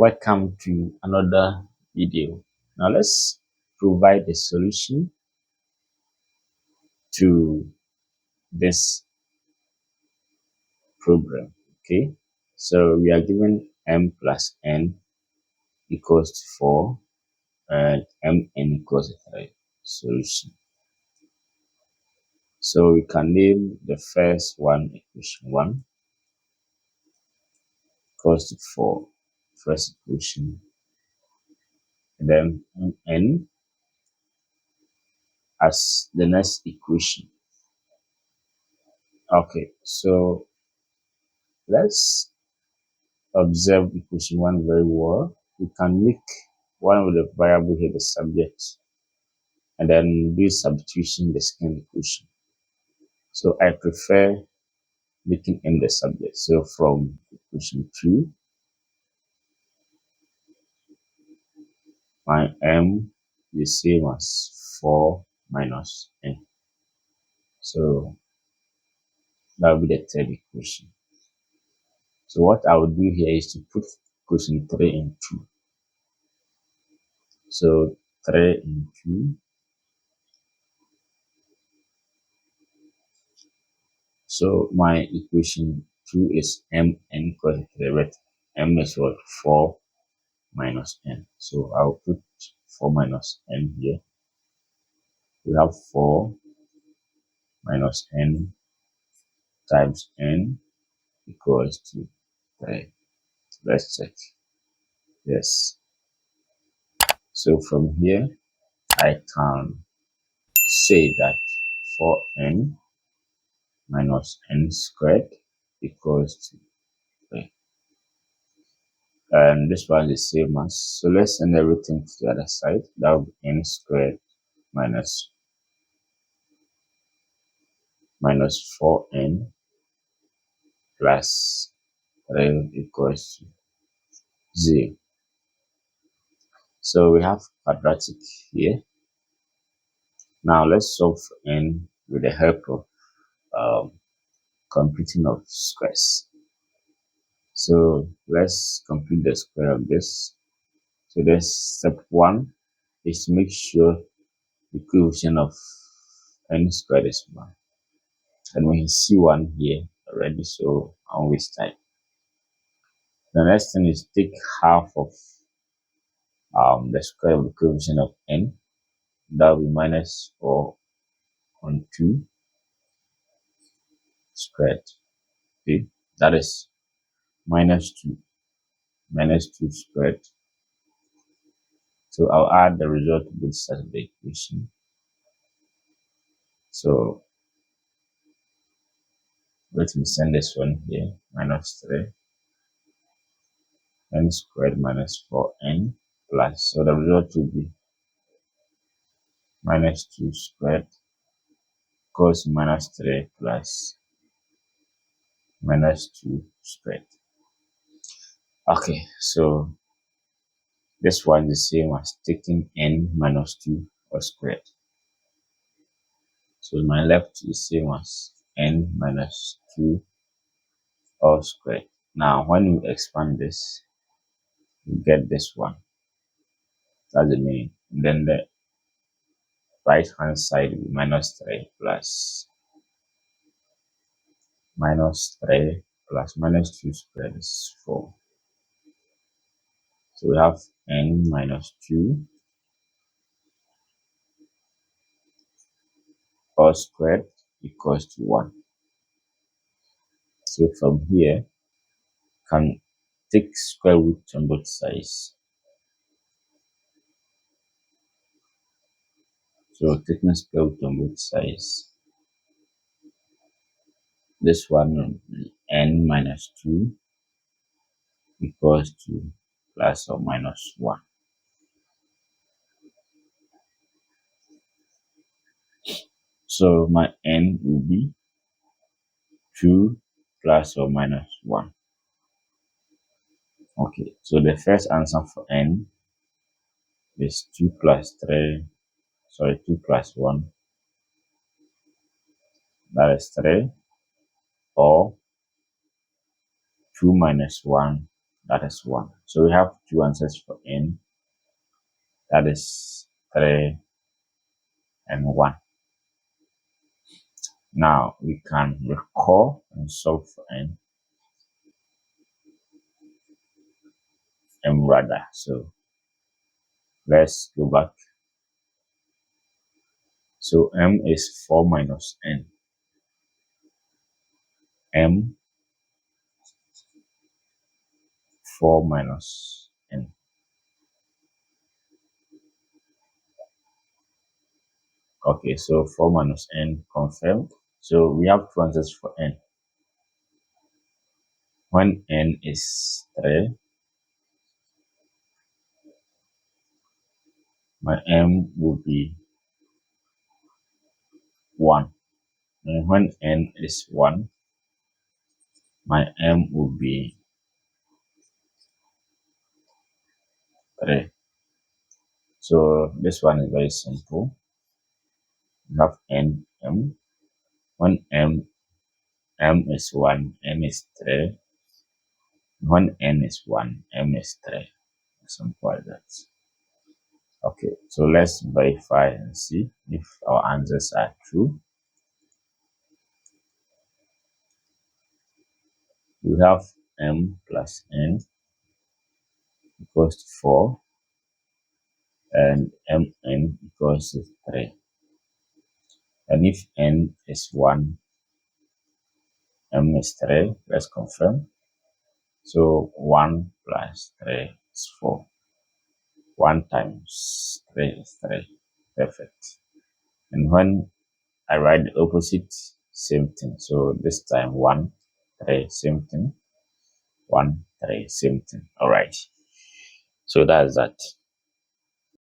Welcome to another video. Now let's provide a solution to this problem. Okay, so we are given m plus n equals to 4 and mn equals to 3. Solution. So we can name the first one equation 1 equals to 4, first equation, and then n as the next equation. Okay, so let's observe equation 1 very well. We can make one with the variable here the subject and then do substitution in the second equation. So I prefer making n the subject. So from equation 2, my m is the same as 4 minus n. So that will be the third equation. So what I will do here is to put equation 3 in 2. So 3 in 2. So my equation 2 is mn equals to 3, but m is what? 4 minus n. So I'll put 4 minus n here. We have 4 minus n times n equals to 3. Let's check. Yes. So from here, I can say that 4n minus n squared equals to 3. And this one is the same as, so let's send everything to the other side. That will be n squared minus 4n plus 3 equals to 0. So we have quadratic here. Now let's solve for n with the help of computing of squares. So let's compute the square of this. So this step 1 is to make sure the coefficient of n squared is 1. And when you see 1 here already, so I won't waste time. The next thing is take half of the square of the coefficient of n. That will be minus 4 on 2 squared. Okay, that is minus 2 squared. So I'll add the result to both sides of the equation. So let me send this one here, minus 3 n squared minus 4n plus, so the result will be minus 2 squared equals minus 3 plus minus 2 squared. Okay, so this one is the same as taking n minus 2 or squared. So my left is the same as n minus 2 all squared. Now when we expand this, we get this one. That's the meaning. And then the right hand side will be minus 3 plus minus 3 plus minus 2 squared is 4. So we have n minus 2 all squared equals to 1. So from here, can take square root on both sides. So taking square root on both sides, this one will be n minus 2 equals to plus or minus 1. So my n will be 2 plus or minus 1. Okay, so the first answer for n is 2 plus 1. That is 3, or 2 minus 1 that is 1. So we have two answers for n, that is 3 and 1. Now we can recall and solve for m rather. So let's go back. So m is 4 minus n. M 4 minus n. Okay, so 4 minus n confirmed. So we have two answers for n. When n is 3, my m will be 1. And when n is 1, my m will be 3. So this one is very simple. We have n m. When m is 1, n is 3. When n is 1, m is 3. Simple as that. Okay, so let's verify and see if our answers are true. We have m plus n equals to 4 and mn equals to 3. And if n is 1, m is 3, let's confirm. So 1 plus 3 is 4. 1 times 3 is 3. Perfect. And when I write the opposite, same thing. So this time 1, 3, same thing. 1, 3, same thing. All right. So that's that.